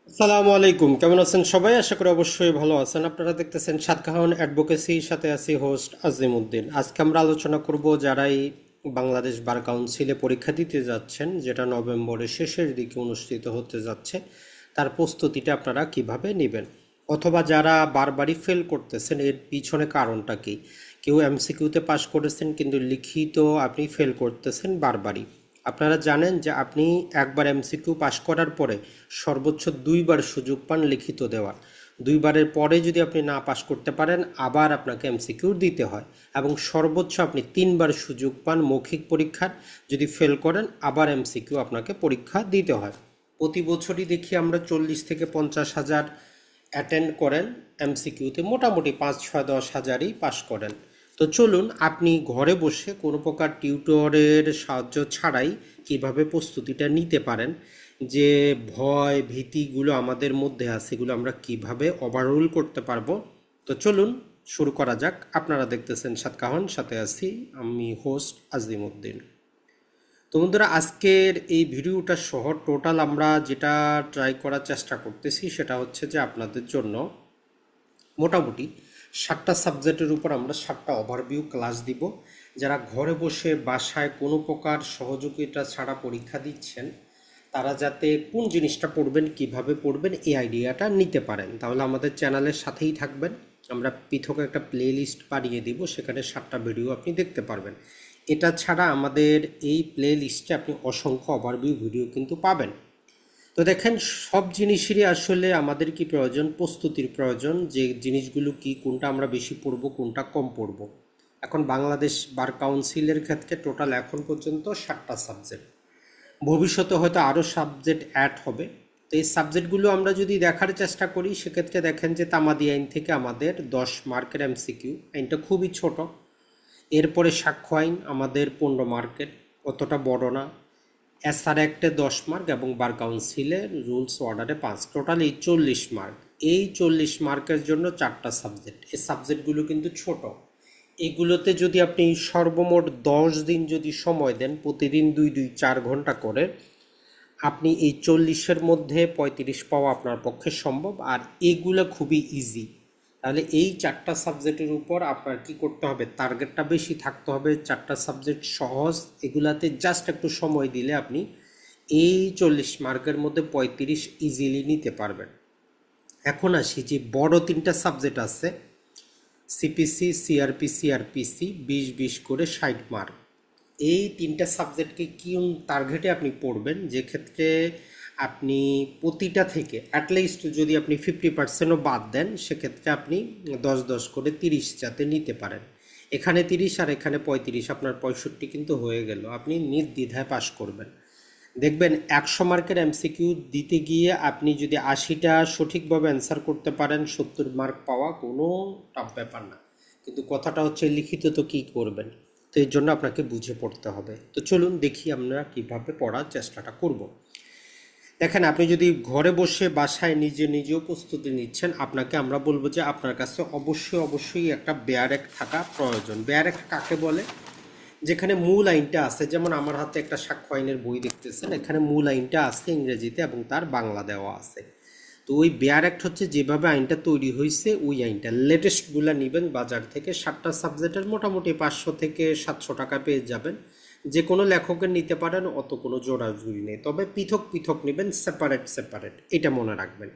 আসসালামু আলাইকুম, কেমন আছেন সবাই? আশা করি অবশ্যই ভালো আছেন। আপনারা দেখতেছেন সাতকাহন অ্যাডভোকেসি, সাথে আছি হোস্ট আজিমউদ্দিন। আজকে আমরা আলোচনা করব যারাই বাংলাদেশ বার কাউন্সিলে পরীক্ষা দিতে যাচ্ছেন, যেটা নভেম্বরের শেষের দিকে অনুষ্ঠিত হতে যাচ্ছে, তার প্রস্তুতিটা আপনারা কিভাবে নেবেন, অথবা যারা বারবারই ফেল করতেছেন এর পিছনে কারণটা কি। কেউ এমসিকিউতে পাশ করেছেন কিন্তু লিখিত আপনি ফেল করতেছেন বারবারই। আপনারা জানেন যে আপনি একবার এমসিকিউ পাশ করার পরে সর্বোচ্চ দুইবার সুযোগ পান লিখিত দেওয়ার। দুইবারের পরে যদি আপনি না পাশ করতে পারেন আবার আপনাকে এমসিকিউ দিতে হয়, এবং সর্বোচ্চ আপনি তিনবার সুযোগ পান মৌখিক পরীক্ষার। যদি ফেল করেন আবার এমসিকিউ আপনাকে পরীক্ষা দিতে হয়। প্রতি বছরই দেখি আমরা 40 থেকে 50 হাজার অ্যাটেন্ড করেন এমসিকিউতে, মোটামুটি 5, 6, 10 হাজারই পাশ করেন। তো চলুন আপনি ঘরে বসে কোনো প্রকার টিউটরের সাহায্য ছাড়াই কিভাবে প্রস্তুতিটা নিতে পারেন, যে ভয় ভীতিগুলো আমাদের মধ্যে আছে এগুলো আমরা কিভাবে ওভাররুল করতে পারবো। তো চলুন শুরু করা যাক। আপনারা দেখতেছেন সাতকাহন, সাথে আছি আমি হোস্ট আজিমউদ্দিন। তো বন্ধুরা, আজকের এই ভিডিওটা সহ টোটাল আমরা যেটা ট্রাই করার চেষ্টা করতেছি সেটা হচ্ছে যে আপনাদের জন্য মোটামুটি 7টা সাবজেক্টের উপর আমরা 7টা ওভারভিউ ক্লাস দিব। যারা ঘরে বসে বাসায় কোনো প্রকার সহযোগিতা ছাড়া পরীক্ষা দিচ্ছেন, তারা যাতে কোন জিনিসটা পড়বেন, কিভাবে পড়বেন, এই আইডিয়াটা নিতে পারেন, তাহলে আমাদের চ্যানেলের সাথেই থাকবেন। আমরা পৃথক একটা প্লে লিস্ট বানিয়ে দিব, সেখানে 7টা ভিডিও আপনি দেখতে পারবেন। এটা ছাড়া আমাদের এই প্লে লিস্টে আপনি অসংখ্য ওভারভিউ ভিডিও কিন্তু পাবেন। তো দেখেন, সব জিনিসেরই আসলে আমাদের কি প্রয়োজন, প্রস্তুতির প্রয়োজন, যে জিনিসগুলো কি, কোনটা আমরা বেশি পড়ব, কোনটা কম পড়ব। এখন বাংলাদেশ বার কাউন্সিলের ক্ষেত্রে টোটাল এখন পর্যন্ত 7টা সাবজেক্ট, ভবিষ্যতে হয়তো আরও সাবজেক্ট অ্যাড হবে। তো এই সাবজেক্টগুলো আমরা যদি দেখার চেষ্টা করি, সেক্ষেত্রে দেখেন যে তামাদি আইন থেকে আমাদের 10 মার্কের এমসিকিউ, আইনটা খুবই ছোট। এরপরে সাক্ষ্য আইন আমাদের 15 মার্কের, অতটা বড় না। এসআর অ্যাক্টে 10 মার্ক এবং বার কাউন্সিলের রুলস অর্ডারে 5, টোটাল এই 40 মার্ক। এই 40 মার্কের জন্য 4টা সাবজেক্ট, এই সাবজেক্টগুলো কিন্তু ছোট। এগুলোতে যদি আপনি সর্বমোট 10 দিন যদি সময় দেন, প্রতিদিন 2-2, 4 ঘন্টা করে, আপনি এই 40-এর মধ্যে 35 পাওয়া আপনার পক্ষে সম্ভব। আর এগুলো খুবই ইজি। তাহলে এই 4টা সাবজেক্টের উপর আপনার কি করতে হবে, টার্গেটটা বেশি থাকতে হবে। 4টা সাবজেক্ট সহজ, এগুলাতে জাস্ট একটু সময় দিলে আপনি এই 40 মার্কের মধ্যে 35 ইজিলি নিতে পারবেন। এখন আসি যে বড় 3টা সাবজেক্ট আছে, সিপিসি, সিআরপি, 20-20 করে 60 মার্ক। এই 3টা সাবজেক্টকে কি টার্গেটে আপনি পড়বেন, যে ক্ষেত্রে আপনি প্রতিটা থেকে অ্যাটলিস্ট যদি আপনি 50%ও বাদ দেন, সেক্ষেত্রে আপনি 10-10 করে 30 যাতে নিতে পারেন। এখানে 30 আর এখানে 35, আপনার 65 কিন্তু হয়ে গেল, আপনি নির্দ্বিধায় পাশ করবেন। দেখবেন 100 মার্কের এমসিকিউ দিতে গিয়ে আপনি যদি 80টা সঠিকভাবে অ্যান্সার করতে পারেন, 70 মার্ক পাওয়া কোনো টাফ ব্যাপার না। কিন্তু কথাটা হচ্ছে লিখিত তো কী করবেন, তো এর জন্য আপনাকে বুঝে পড়তে হবে। তো চলুন দেখি আমরা কিভাবে পড়ার চেষ্টাটা করব। দেখেন, আপনি যদি ঘরে বসে বাসায় নিজেও প্রস্তুতি নিচ্ছেন, আপনাকে আমরা বলবো যে আপনার কাছে অবশ্যই একটা বেয়ার অ্যাক্ট থাকা প্রয়োজন। বেয়ার অ্যাক্ট কাকে বলে? যেখানে মূল আইনটা আছে, যেমন আমার হাতে একটা সাক্ষ্য আইনের বই দেখতেছেন, এখানে মূল আইনটা আছে ইংরেজিতে এবং তার বাংলা দেওয়া আছে। তো ওই বেয়ার অ্যাক্ট হচ্ছে যেভাবে আইনটা তৈরি হয়েছে ওই আইনটা, লেটেস্টগুলো নেবেন বাজার থেকে। 7টা সাবজেক্টের মোটামুটি 500 থেকে 700 টাকা পেয়ে যাবেন। যে কোনো লেখকের নিতে পারেন, অত কোনো জোড়াজুড়ি নেই, তবে পৃথক পৃথক নেবেন, সেপারেট, এটা মনে রাখবেন।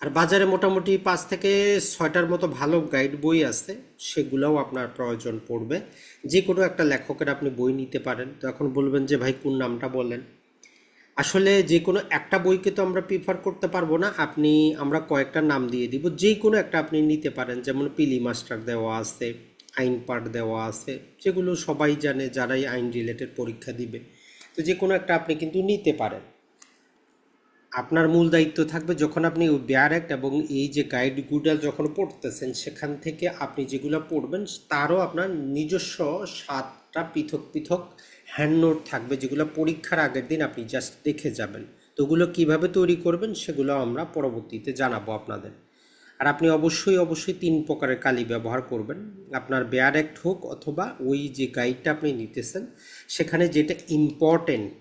আর বাজারে মোটামুটি 5 থেকে 6টার মতো ভালো গাইড বই আছে, সেগুলোও আপনার প্রয়োজন পড়বে। যে কোনো একটা লেখকের আপনি বই নিতে পারেন। তো এখন বলবেন যে ভাই কোন নামটা বলেন। আসলে যে কোনো একটা বইকে তো আমরা প্রিফার করতে পারবো না, আমরা কয়েকটা নাম দিয়ে দিব, যে কোনো একটা আপনি নিতে পারেন। যেমন পিলি মাস্টার দেওয়া আছে, আইন পাঠ দেওয়া আছে, যেগুলো সবাই জানে যারাই আইন রিলেটেড পরীক্ষা দিবে। তো যে কোনো একটা আপনি কিন্তু নিতে পারেন। আপনার মূল দায়িত্ব থাকবে যখন আপনি ওই বেয়ার অ্যাক্ট এবং এই যে গাইডগুলো যখন পড়তেছেন, সেখান থেকে আপনি যেগুলো পড়বেন তারও আপনার নিজস্ব 7টা পৃথক পৃথক হ্যান্ড নোট থাকবে, যেগুলো পরীক্ষার আগের দিন আপনি জাস্ট দেখে যাবেন। তো ওগুলো কীভাবে তৈরি করবেন সেগুলো আমরা পরবর্তীতে জানাবো আপনাদের। আর আপনি অবশ্যই 3 প্রকারের কালি ব্যবহার করবেন। আপনার বেয়ার অ্যাক্ট হোক অথবা ওই যে গাইডটা আপনি নিতেছেন, সেখানে যেটা ইম্পর্টেন্ট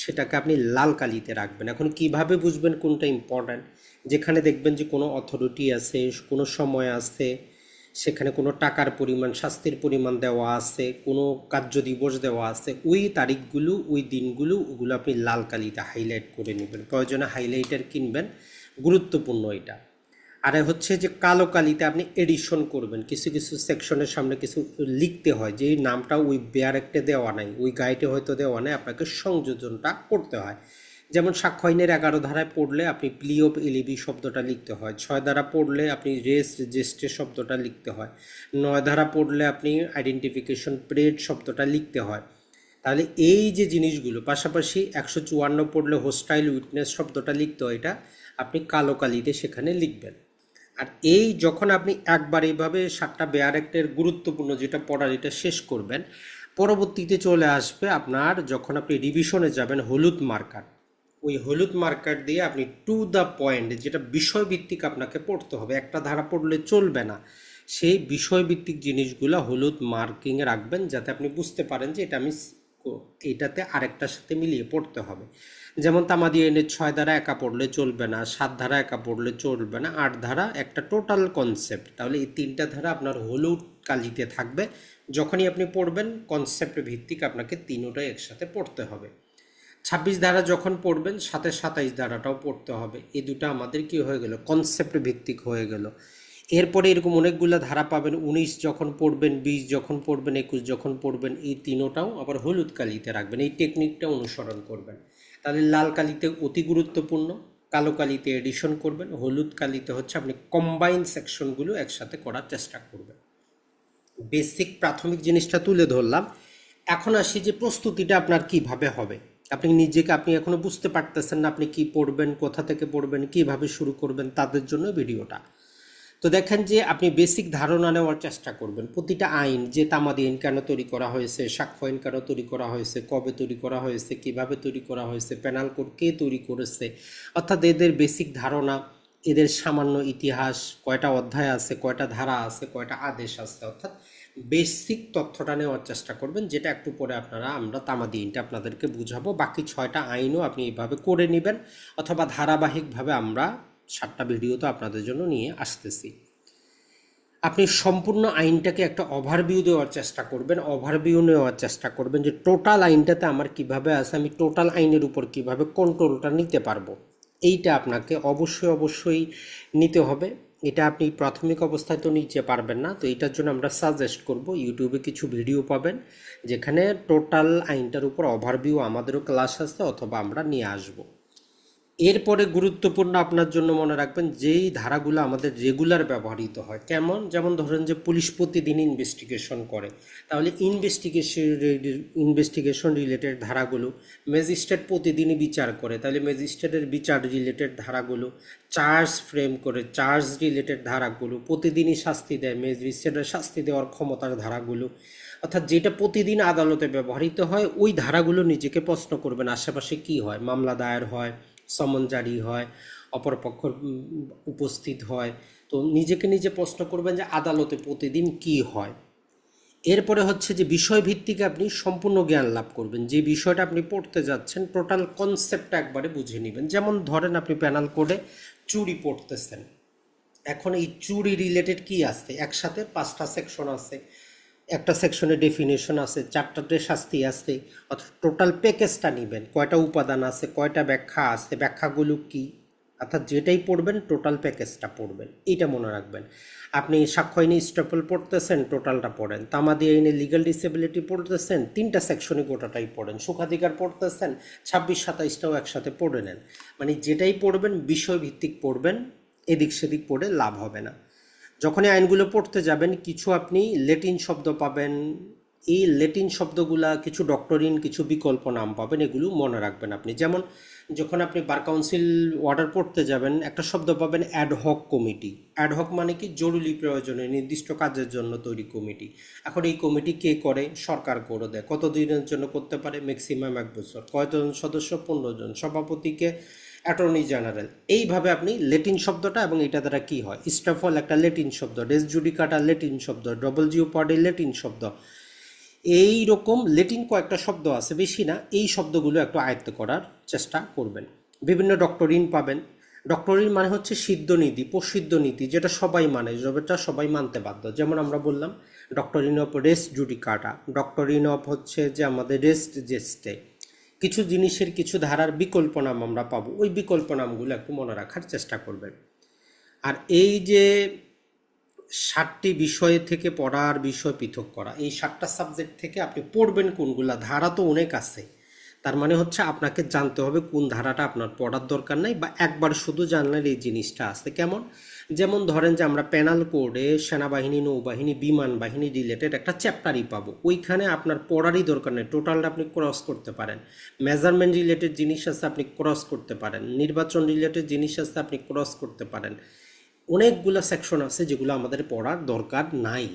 সেটাকে আপনি লাল কালিতে রাখবেন। এখন কিভাবে বুঝবেন কোনটা ইম্পর্ট্যান্ট? যেখানে দেখবেন যে কোনো অথরিটি আছে, কোনো সময় আছে, সেখানে কোনো টাকার পরিমাণ, শাস্তির পরিমাণ দেওয়া আছে, কোনো কার্য দিবস দেওয়া আছে, ওই তারিখগুলো, ওই দিনগুলো, ওগুলো আপনি লাল কালিতে হাইলাইট করে নেবেন। প্রয়োজনে হাইলাইটার কিনবেন, গুরুত্বপূর্ণ এটা। আর হচ্ছে যে কালো কালিতে আপনি এডিশন করবেন, কিছু কিছু সেকশনের সামনে কিছু লিখতে হয় যে এই নামটা ওই ব্যারেক্টে দেওয়া নাই, ওই গাইডে হয়তো দেওয়া নাই, আপনাকে সংযোজনটা করতে হয়। যেমন সাক্ষ্য আইনের 11 ধারায় পড়লে আপনি প্লি অফ এলিবি শব্দটা লিখতে হয়, 6 ধারা পড়লে আপনি রেস রেজিস্ট্রে শব্দটা লিখতে হয়, 9 ধারা পড়লে আপনি আইডেন্টিফিকেশন প্রেড শব্দটা লিখতে হয়। তাহলে এই যে জিনিসগুলো, পাশাপাশি 154 পড়লে হোস্টাইল উইটনেস শব্দটা লিখতে হয়, এটা আপনি কালো কালিতে সেখানে লিখবেন। আর এই যখন আপনি একবার এইভাবে 7টা ব্যারেক্টের গুরুত্বপূর্ণ যেটা পড়ার এটা শেষ করবেন, পরবর্তীতে চলে আসবে আপনার, যখন আপনি রিভিশনে যাবেন, হলুদ মার্কার। ওই হলুদ মার্কার দিয়ে আপনি টু দ্য পয়েন্ট, যেটা বিষয়ভিত্তিক আপনাকে পড়তে হবে, একটা ধারা পড়লে চলবে না, সেই বিষয়ভিত্তিক জিনিসগুলো হলুদ মার্কিংয়ে রাখবেন, যাতে আপনি বুঝতে পারেন যে এটা আমি এইটাতে আরেকটার সাথে মিলিয়ে পড়তে হবে। যেমন তামাদি আইনের 6 ধারা একা পড়লে চলবে না, 7 ধারা একা পড়লে চলবে না, 8 ধারা একটা টোটাল কনসেপ্ট। তাহলে এই 3টা ধারা আপনার হলুদ কালিতে থাকবে। যখনই আপনি পড়বেন কনসেপ্ট ভিত্তিক আপনাকে তিনোটাই একসাথে পড়তে হবে। 26 ধারা যখন পড়বেন সাথে 27 ধারাটাও পড়তে হবে। এই দুটো আমাদের কি হয়ে গেল, কনসেপ্ট ভিত্তিক হয়ে গেল। এরপরে এরকম অনেকগুলো ধারা পাবেন, 19 যখন পড়বেন, 20 যখন পড়বেন, 21 যখন পড়বেন, এই তিনোটাও আবার হলুদ কালিতে রাখবেন। এই টেকনিকটা অনুসরণ করবেন। তাহলে লাল কালিতে অতি গুরুত্বপূর্ণ, কালো কালিতে এডিশন করবেন, হলুদ কালিতে হচ্ছে আপনি কম্বাইন সেকশনগুলো একসাথে করার চেষ্টা করবেন। বেসিক প্রাথমিক জিনিসটা তুলে ধরলাম। এখন আসি যে প্রস্তুতিটা আপনার কিভাবে হবে। আপনি নিজেকে, আপনি এখনো বুঝতে পারতেছেন না আপনি কি পড়বেন, কোথা থেকে পড়বেন, কিভাবে শুরু করবেন, তাদের জন্য ভিডিওটা। তো দেখেন যে আপনি বেসিক ধারণা নেওয়ার চেষ্টা করবেন। প্রতিটা আইন, যে তামাদি আইন কেন তৈরি করা হয়েছে, সাক্ষ্য আইন কেন তৈরি করা হয়েছে, কবে তৈরি করা হয়েছে, কিভাবে তৈরি করা হয়েছে, পেনাল কোড কে তৈরি করেছে, অর্থাৎ এদের বেসিক ধারণা, এদের সামান্য ইতিহাস, কয়টা অধ্যায় আছে, কয়টা ধারা আছে, কয়টা আদেশ আছে, অর্থাৎ বেসিক তথ্যটা নেওয়ার চেষ্টা করবেন, যেটা একটু পরে আমরা তামাদি আইনটা আপনাদেরকে বুঝাবো। বাকি 6টা আইনও আপনি এইভাবে করে নেবেন, অথবা ধারাবাহিকভাবে আমরা 7টা ভিডিও তো আপনাদের জন্য নিয়ে আসতেছি। আপনি সম্পূর্ণ আইনটাকে একটা ওভারভিউ দেওয়ার চেষ্টা করবেন, ওভারভিউ নেওয়ার চেষ্টা করবেন যে টোটাল আইনটাতে আমার কিভাবে আছে, আমি টোটাল আইনের উপর কিভাবে কন্ট্রোলটা নিতে পারবো। এইটা আপনাকে অবশ্যই নিতে হবে। এটা আপনি প্রাথমিক অবস্থায় তো নিতে পারবেন না, তো এটার জন্য আমরা সাজেস্ট করব, ইউটিউবে কিছু ভিডিও পাবেন যেখানে টোটাল আইনটার উপর ওভারভিউ আমাদেরও ক্লাস আছে, অথবা আমরা নিয়ে আসবো। এরপরে গুরুত্বপূর্ণ আপনার জন্য মনে রাখবেন, যেই ধারাগুলো আমাদের রেগুলার ব্যবহৃত হয়, কেমন, যেমন ধরেন যে পুলিশ প্রতিদিন ইনভেস্টিগেশন করে, তাহলে ইনভেস্টিগেশন রিলেটেড ধারাগুলো। ম্যাজিস্ট্রেট প্রতিদিনই বিচার করে, তাহলে ম্যাজিস্ট্রেটের বিচার রিলেটেড ধারাগুলো। চার্জ ফ্রেম করে, চার্জ রিলেটেড ধারাগুলো। প্রতিদিনই শাস্তি দেয়, ম্যাজিস্ট্রেটের শাস্তি দেওয়ার ক্ষমতার ধারাগুলো। অর্থাৎ যেটা প্রতিদিন আদালতে ব্যবহৃত হয়, ওই ধারাগুলো নিজেকে প্রশ্ন করবেন, আশেপাশে কি হয়, মামলা দায়ের হয়, সমন জারি হয়, অপরপক্ষ উপস্থিত হয়, তো নিজেকে নিজে প্রশ্ন করবেন যে আদালতে প্রতিদিন কি হয়। এরপরে হচ্ছে যে বিষয়ভিত্তিক আপনি সম্পূর্ণ জ্ঞান লাভ করবেন, যে বিষয়টা আপনি পড়তে যাচ্ছেন টোটাল কনসেপ্টটা একবারে বুঝে নেবেন। যেমন ধরেন আপনি পেনাল কোডে চুরি পড়তেছেন, এখন এই চুরি রিলেটেড কি আছে, একসাথে 5টা সেকশন আছে, একটা সেকশনে ডেফিনেশন আছে, 4টাতে শাস্তি আছে, অর্থাৎ টোটাল প্যাকেজটা নেবেন, কয়টা উপাদান আছে, কয়টা ব্যাখ্যা আছে, ব্যাখ্যাগুলো কি, অর্থাৎ যেটাই পড়বেন টোটাল প্যাকেজটা পড়বেন, এইটা মনে রাখবেন। আপনি সাক্ষ্য আইনে স্টেপল পড়তেছেন, টোটালটা পড়েন। তামাদি আইনে লিগাল ডিসেবিলিটি পড়তেছেন, 3টা সেকশনে গোটাটাই পড়েন। সুখাধিকার পড়তেছেন, 26-27টাও একসাথে পড়ে নেন। মানে যেটাই পড়বেন বিষয়ভিত্তিক পড়বেন, এদিক সেদিক পড়ে লাভ হবে না। যখন এই আইনগুলো পড়তে যাবেন, কিছু আপনি ল্যাটিন শব্দ পাবেন, এই ল্যাটিন শব্দগুলা কিছু ডক্টরিন, কিছু বিকল্প নাম পাবেন, এগুলো মনে রাখবেন আপনি। যেমন যখন আপনি বার কাউন্সিল অর্ডার পড়তে যাবেন, একটা শব্দ পাবেন অ্যাডহক কমিটি। অ্যাডহক মানে কি, জরুরি প্রয়োজনে নির্দিষ্ট কাজের জন্য তৈরি কমিটি। এখন এই কমিটি কে করে, সরকার করে দেয়। কতদিনের জন্য করতে পারে, ম্যাক্সিমাম 1 বছর। কয়জন সদস্য, 15 জন। সভাপতিকে অ্যাটর্নি জেনারেল। এইভাবে আপনি ল্যাটিন শব্দটা, এবং এটা দ্বারা কি হয়, স্টাফল একটা ল্যাটিন শব্দ, রেস জুডিকাটা ল্যাটিন শব্দ, ডবল জিওপার্ডি ল্যাটিন শব্দ, এই রকম লেটিন কয়েকটা শব্দ আছে, বেশি না, এই শব্দগুলো একটু আয়ত্ত করার চেষ্টা করবেন। বিভিন্ন ডক্টরিন পাবেন। ডক্টরিন মানে হচ্ছে সিদ্ধ নীতি, প্রসিদ্ধ নীতি, যেটা সবাই মানে, যেটা সবাই মানতে বাধ্য। যেমন আমরা বললাম doctrine of res judicata, doctrine of হচ্ছে যে আমাদের রেস্ট জেস্টে। কিছু জিনিসের কিছু ধারার বিকল্প নাম আমরা পাবো, ওই বিকল্প নামগুলো একটু মনে রাখার চেষ্টা করবেন। আর এই যে 7টি বিষয় থেকে পড়ার বিষয় পৃথক করা, এই 7টা সাবজেক্ট থেকে আপনি পড়বেন কোনগুলা, ধারা তো অনেক আছে। তার মানে হচ্ছে আপনাকে জানতে হবে কোন ধারাটা আপনার পড়ার দরকার নাই, বা একবার শুধু জানলেন এই জিনিসটা আছে। কেমন? যেমন ধরেন যে আমরা পেনাল কোডে সেনাবাহিনী, নৌবাহিনী, বিমান বাহিনী রিলেটেড একটা চ্যাপ্টারই পাবো, ওইখানে আপনার পড়ারই দরকার নেই, টোটালটা আপনি ক্রস করতে পারেন। মেজারমেন্ট রিলেটেড জিনিস আছে, আপনি ক্রস করতে পারেন। নির্বাচন রিলেটেড জিনিস আছে, আপনি ক্রস করতে পারেন। অনেকগুলো সেকশন আছে যেগুলো আমাদের পড়ার দরকার নাই।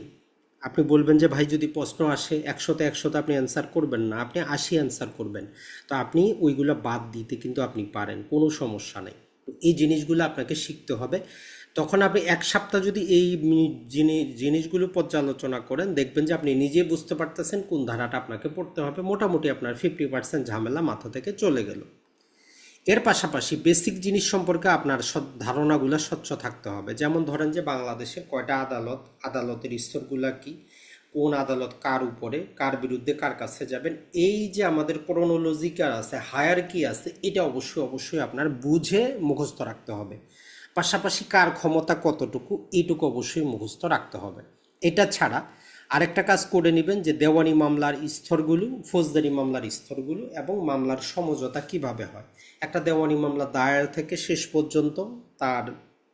আপনি বলবেন যে ভাই যদি প্রশ্ন আসে 100তে 100তে আপনি অ্যান্সার করবেন না, আপনি 80 অ্যান্সার করবেন, তো আপনি ওইগুলো বাদ দিতে কিন্তু আপনি পারেন, কোনো সমস্যা নেই। তো এই জিনিসগুলো আপনাকে শিখতে হবে। তখন আপনি 1 সপ্তাহ যদি এই জিনিসগুলো পর্যালোচনা করেন, দেখবেন যে আপনি নিজে বুঝতে পারতেছেন কোন ধারাটা আপনাকে পড়তে হবে। মোটামুটি আপনার 50% ঝামেলা মাথা থেকে চলে গেল। এর পাশাপাশি বেসিক জিনিস সম্পর্কে আপনার ধারণাগুলো স্বচ্ছ থাকতে হবে। যেমন ধরেন যে বাংলাদেশে কয়টা আদালত, আদালতের স্তরগুলা কি, কোন আদালত কার উপরে, কার বিরুদ্ধে কার কাছে যাবেন, এই যে আমাদের ক্রোনোলজিক্যাল আছে, হায়ারকি আছে, এটা অবশ্যই অবশ্যই আপনার বুঝে মুখস্থ রাখতে হবে। পাশাপাশি কার ক্ষমতা কতটুকু, এইটুকু অবশ্যই মুখস্থ রাখতে হবে। এটা ছাড়া আরেকটা কাজ করে নেবেন যে দেওয়ানি মামলার স্তরগুলো, ফৌজদারি মামলার স্তরগুলো, এবং মামলার সমঝোতা কিভাবে হয়। একটা দেওয়ানি মামলা দায়ের থেকে শেষ পর্যন্ত তার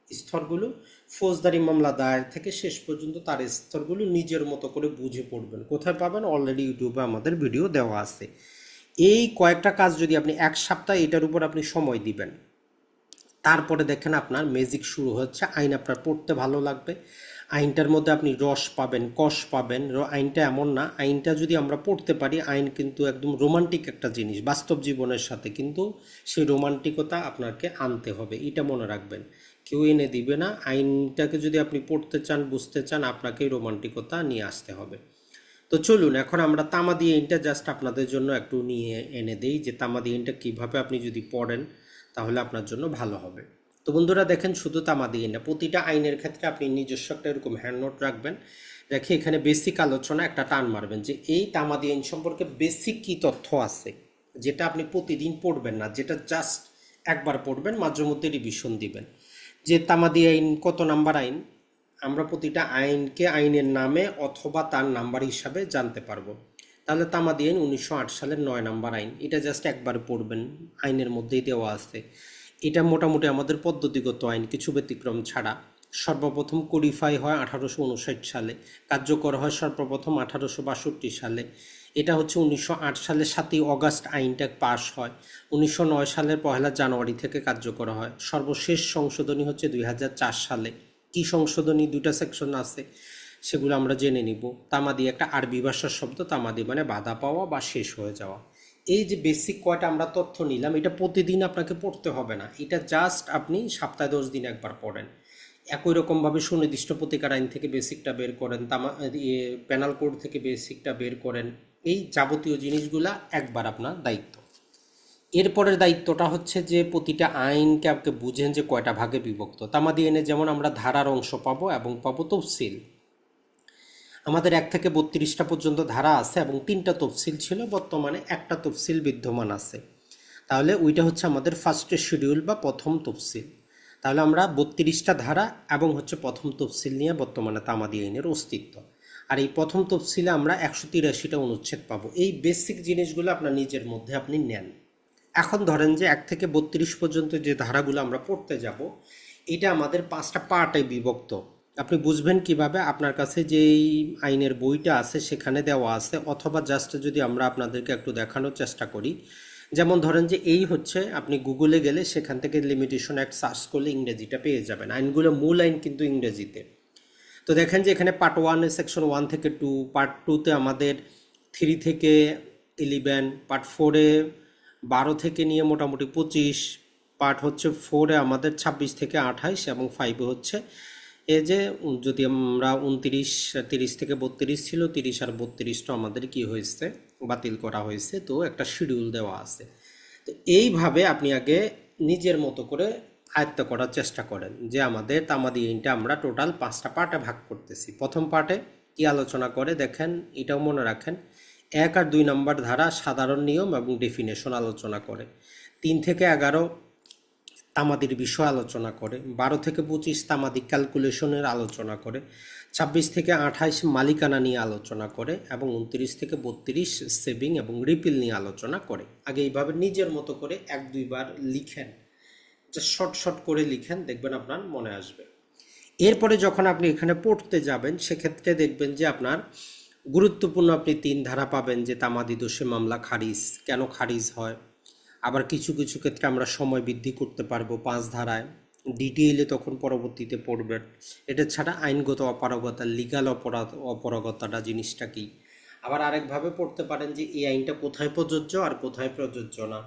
স্তরগুলো, ফৌজদারি মামলা দায়ের থেকে শেষ পর্যন্ত তার স্তরগুলো নিজের মতো করে বুঝে পড়বেন। কোথায় পাবেন? অলরেডি ইউটিউবে আমাদের ভিডিও দেওয়া আছে। এই কয়েকটা কাজ যদি আপনি 1 সপ্তাহ এটার উপর আপনি সময় দিবেন, তারপরে দেখেন আপনার ম্যাজিক শুরু হচ্ছে। আইন আপনার পড়তে ভালো লাগবে, আইনটার মধ্যে আপনি রস পাবেন, কষ পাবেন। আইনটা এমন না, আইনটা যদি আমরা পড়তে পারি, আইন কিন্তু একদম রোমান্টিক একটা জিনিস বাস্তব জীবনের সাথে, কিন্তু সেই রোমান্টিকতা আপনাকে আনতে হবে, এটা মনে রাখবেন। কেউ এনে দিবে না। আইনটাকে যদি আপনি পড়তে চান, বুঝতে চান, আপনাকেই রোমান্টিকতা নিয়ে আসতে হবে। তো চলুন এখন আমরা তামাদি আইনটা জাস্ট আপনাদের জন্য একটু নিয়ে এনে দেই, যে তামাদি আইনটা কীভাবে আপনি যদি পড়েন তাহলে আপনার জন্য ভালো হবে। তো বন্ধুরা দেখেন, শুধু তামাদি আইন না, প্রতিটা আইনের ক্ষেত্রে আপনি নিজস্ব একটা এরকম হ্যান্ড নোট রাখবেন, রেখে এখানে বেসিক আলোচনা একটা টান মারবেন যে এই তামাদি আইন সম্পর্কে বেসিক কী তথ্য আছে, যেটা আপনি প্রতিদিন পড়বেন না, যেটা জাস্ট একবার পড়বেন, মাঝে মধ্যে রিভিশন দিবেন। যে তামাদি আইন কত নাম্বার আইন, আমরা প্রতিটা আইনকে আইনের নামে অথবা তার নাম্বার হিসাবে জানতে পারবো। তাহলে তামাদি আইন 1908 সালের 9 নম্বর আইন, এটা জাস্ট একবার পড়বেন, আইনের মধ্যেই দেওয়া আছে। এটা মোটামুটি আমাদের পদ্ধতিগত আইন, কিছু ব্যতিক্রম ছাড়া। সর্বপ্রথম কোডিফাই হয় 1859 সালে, কার্যকর হয় সর্বপ্রথম 1862 সালে। এটা হচ্ছে 1908 সালে 7ই অগাস্ট আইনটা পাশ হয়। 1909 সালের 1 জানুয়ারি থেকে কার্যকর হয়। সর্বশেষ সংশোধনী হচ্ছে 2004 সালে। কি সংশোধনী? 2টা সেকশন আছে, সেগুলো আমরা জেনে নিব। তামাদি একটা আরবি ভাষার শব্দ, তামাদি মানে বাধা পাওয়া বা শেষ হয়ে যাওয়া। এই যে বেসিক কয়টা আমরা তথ্য নিলাম, এটা প্রতিদিন আপনাকে পড়তে হবে না, এটা জাস্ট আপনি সপ্তাহে 10 দিন একবার পড়েন। একই রকমভাবে সুনির্দিষ্ট প্রতিকার আইন থেকে বেসিকটা বের করেন, পেনাল কোড থেকে বেসিকটা বের করেন। এই যাবতীয় জিনিসগুলা একবার আপনার দায়িত্ব। এরপরের দায়িত্বটা হচ্ছে যে প্রতিটা আইনকে আপনি বুঝেন যে কয়টা ভাগে বিভক্ত। তামাদি আইনে যেমন আমরা ধারার অংশ পাবো এবং পাবো তফসিল। আমাদের 1 থেকে 32টা পর্যন্ত ধারা আছে এবং 3টা তফসিল ছিল, বর্তমানে একটা তফসিল বিদ্যমান আছে। তাহলে ওইটা হচ্ছে আমাদের ফার্স্ট শিডিউল বা প্রথম তফসিল। তাহলে আমরা 32টা ধারা এবং হচ্ছে প্রথম তফসিল নিয়ে বর্তমানে তামাদি আইনের অস্তিত্ব। আর এই প্রথম তফসিলে আমরা 183টা অনুচ্ছেদ পাবো। এই বেসিক জিনিসগুলো আপনার নিজের মধ্যে আপনি নেন। এখন ধরেন যে 1 থেকে 32 পর্যন্ত যে ধারাগুলো আমরা পড়তে যাব, এটা আমাদের 5টা পার্টে বিভক্ত। আপনি বুঝবেন কিভাবে? আপনার কাছে যেই আইনের বইটা আছে সেখানে দেওয়া আছে, অথবা জাস্ট যদি আমরা আপনাদেরকে একটু দেখানোর চেষ্টা করি। যেমন ধরেন যে এই হচ্ছে, আপনি গুগলে গেলে সেখান থেকে লিমিটেশন অ্যাক্ট সার্চ করলে ইংরেজিটা পেয়ে যাবেন। আইনগুলো মূল আইন কিন্তু ইংরেজিতে। তো দেখেন যে এখানে পার্ট 1-এ সেকশন 1 থেকে 2, পার্ট 2-তে আমাদের 3 থেকে 11, পার্ট 4-এ 12 থেকে নিয়ে মোটামুটি 25, পার্ট হচ্ছে 4-এ আমাদের 26 থেকে 28, এবং 5-এ হচ্ছে এই যে যদি আমরা 30 থেকে 32 ছিল, 30 আর 32টা আমাদের কি হয়েছে, বাতিল করা হয়েছে। তো একটা শিডিউল দেওয়া আছে। তো এইভাবে আপনি আগে নিজের মতো করে আয়ত্ত করার চেষ্টা করেন যে আমাদের তামাদি আইনটা আমরা টোটাল 5টা পার্টে ভাগ করতেছি। প্রথম পার্টে কি আলোচনা করে দেখেন, এটাও মনে রাখেন, 1 আর 2 নম্বর ধারা সাধারণ নিয়ম এবং ডেফিনেশন আলোচনা করে। 3 থেকে 11 তামাদির বিষয় আলোচনা করে। 12 থেকে 25 তামাদি ক্যালকুলেশনের আলোচনা করে। 26 থেকে 28 মালিকানা নিয়ে আলোচনা করে এবং 29 থেকে 32 সেভিং এবং রিপিল নিয়ে আলোচনা করে। আগে এইভাবে নিজের মতো করে 1-2 বার লিখেন, জাস্ট শর্ট শর্ট করে লিখেন, দেখবেন আপনার মনে আসবে। এরপরে যখন আপনি এখানে পড়তে যাবেন, সেক্ষেত্রে দেখবেন যে আপনার গুরুত্বপূর্ণ আপনি 3 ধারা পাবেন, যে তামাদি দোষে মামলা খারিজ, কেন খারিজ হয়। আবার কিছু কিছু ক্ষেত্রে আমরা সময় বৃদ্ধি করতে পারবো 5 ধারায়, ডিটেইলে তখন পরবর্তীতে পড়বেন। এটা ছাড়া আইনগত অপারগতা, লিগাল অপারগতাটা জিনিসটা কি। আবার আরেকভাবে পড়তে পারেন যে এই আইনটা কোথায় প্রযোজ্য আর কোথায় প্রযোজ্য না।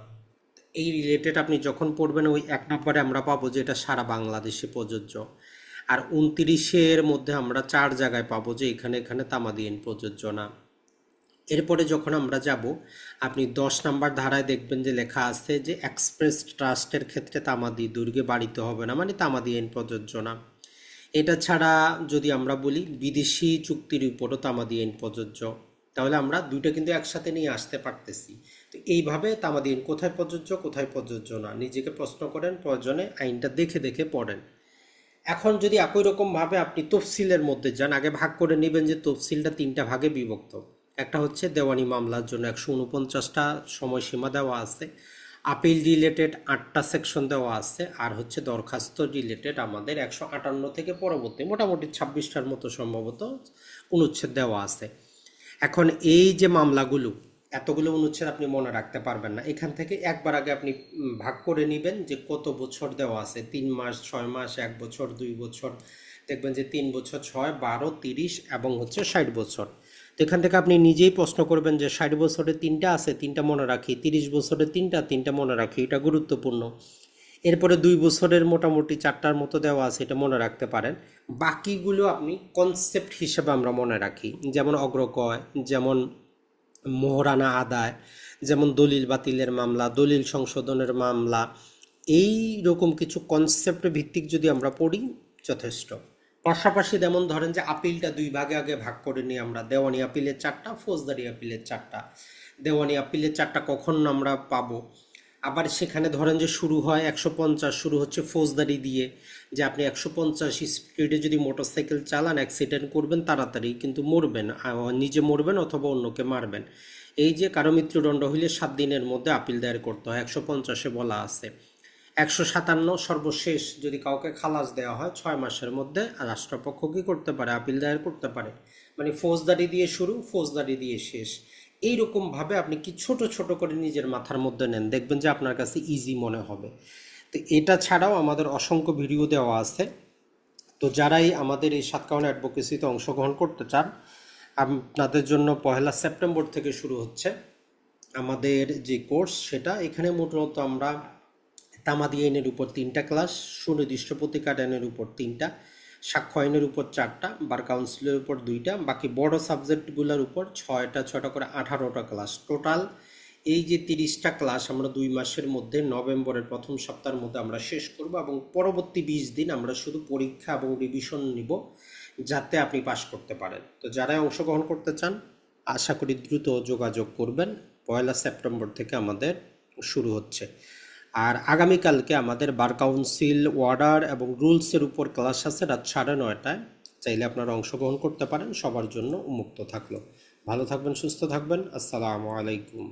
এই রিলেটেড আপনি যখন পড়বেন, ওই 1 নম্বরে আমরা পাবো যে এটা সারা বাংলাদেশে প্রযোজ্য। আর 29-এর মধ্যে আমরা 4 জায়গায় পাবো যে এখানে এখানে তামাদি আইন প্রযোজ্য না। এরপরে যখন আমরা যাব, আপনি 10 নাম্বার ধারায় দেখবেন যে লেখা আছে যে এক্সপ্রেস ট্রাস্টের ক্ষেত্রে তামাদি দুর্গে বাড়িতে হবে না, মানে তামাদি আইন প্রযোজ্য না। এটা ছাড়া যদি আমরা বলি বিদেশি চুক্তির উপরও তামাদি আইন প্রযোজ্য, তাহলে আমরা দুইটা কিন্তু একসাথে নিয়ে আসতে পারতেছি। তো এইভাবে তামাদি আইন কোথায় প্রযোজ্য কোথায় প্রযোজ্য না নিজেকে প্রশ্ন করেন, প্রয়োজনে আইনটা দেখে দেখে পড়েন। এখন যদি একই রকমভাবে আপনি তফসিলের মধ্যে যান, আগে ভাগ করে নেবেন যে তফসিলটা 3টা ভাগে বিভক্ত। একটা হচ্ছে দেওয়ানি মামলার জন্য 149টা সময়সীমা দেওয়া আছে, আপিল রিলেটেড 8টা সেকশন দেওয়া আছে, আর হচ্ছে দরখাস্ত রিলেটেড আমাদের 158 থেকে পরবর্তী মোটামুটি 26টার মতো সম্ভবত অনুচ্ছেদ দেওয়া আছে। এখন এই যে মামলাগুলো, এতগুলো অনুচ্ছেদ আপনি মনে রাখতে পারবেন না। এখান থেকে একবার আগে আপনি ভাগ করে নেবেন যে কত বছর দেওয়া আছে, 3 মাস, 6 মাস, 1 বছর, 2 বছর। দেখবেন যে 3 বছর, 6, 12, 30 এবং হচ্ছে 60 বছর। তো এখান থেকে আপনি নিজেই প্রশ্ন করবেন যে 60 বছরে 3টা আছে, 3টা মনে রাখি, 30 বছরে 3টা মনে রাখি, এটা গুরুত্বপূর্ণ। এরপরে 2 বছরের মোটামুটি 4টার মতো দেওয়া আছে, এটা মনে রাখতে পারেন। বাকিগুলো আপনি কনসেপ্ট হিসেবে আমরা মনে রাখি, যেমন অগ্রকয়, যেমন মোহরানা আদায়, যেমন দলিল বাতিলের মামলা, দলিল সংশোধনের মামলা। এই রকম কিছু কনসেপ্ট ভিত্তিক যদি আমরা পড়ি যথেষ্ট। পাশাপাশি যেমন ধরেন যে আপিলটা 2 ভাগে আগে ভাগ করে নিই আমরা, দেওয়ানি আপিলের 4টা, ফৌজদারি আপিলের 4টা। দেওয়ানি আপিলের 4টা কখন আমরা পাবো, আবার সেখানে ধরেন যে শুরু হয় 150, শুরু হচ্ছে ফৌজদারি দিয়ে, যে আপনি 150 স্পিডে যদি মোটরসাইকেল চালান, অ্যাক্সিডেন্ট করবেন তাড়াতাড়ি, কিন্তু মরবেন, নিজে মরবেন অথবা অন্যকে মারবেন। এই যে কারো মৃত্যুদণ্ড হইলে 7 দিনের মধ্যে আপিল দায়ের করতে হয়, 150-এ বলা আছে। 157 সর্বশেষ যদি কাউকে খালাস দেওয়া হয় 6 মাসের মধ্যে, রাষ্ট্রপক্ষ কি করতে পারে, আপিল দায়ের করতে পারে। মানে ফৌজদারি দিয়ে শুরু, ফৌজদারি দিয়ে শেষ। এইরকমভাবে আপনি কি ছোট ছোট করে নিজের মাথার মধ্যে নেন, দেখবেন যে আপনার কাছে ইজি মনে হবে। তো এটা ছাড়াও আমাদের অসংখ্য ভিডিও দেওয়া আছে। তো যারাই আমাদের এই সাতকাহন অ্যাডভোকেসিতে অংশগ্রহণ করতে চান, আপনাদের জন্য 1 সেপ্টেম্বর থেকে শুরু হচ্ছে আমাদের যে কোর্স, সেটা এখানে মূলত আমরা তামাদি আইনের উপর 3টা ক্লাস, সুনির্দিষ্ট প্রতিকার আইনের উপর 3টা, সাক্ষ্য আইনের উপর 4টা, বার কাউন্সিলের উপর 2টা, বাকি বড় সাবজেক্টগুলোর উপর 6টা করে 18টা ক্লাস টোটাল। এই যে 30টা ক্লাস আমরা 2 মাসের মধ্যে নভেম্বরের প্রথম সপ্তাহের মধ্যে আমরা শেষ করব, এবং পরবর্তী 20 দিন আমরা শুধু পরীক্ষা এবং রিভিশন নিব, যাতে আপনি পাশ করতে পারেন। তো যারা অংশগ্রহণ করতে চান, আশা করি দ্রুত যোগাযোগ করবেন। 1 সেপ্টেম্বর থেকে আমাদের শুরু হচ্ছে। আর আগামীকালকে আমাদের বার কাউন্সিল অর্ডার এবং রুলসের উপর ক্লাস আছে রাত 9:30টায়। চাইলে আপনারা অংশগ্রহণ করতে পারেন, সবার জন্য উন্মুক্ত থাকলো। ভালো থাকবেন, সুস্থ থাকবেন। আসসালামু আলাইকুম।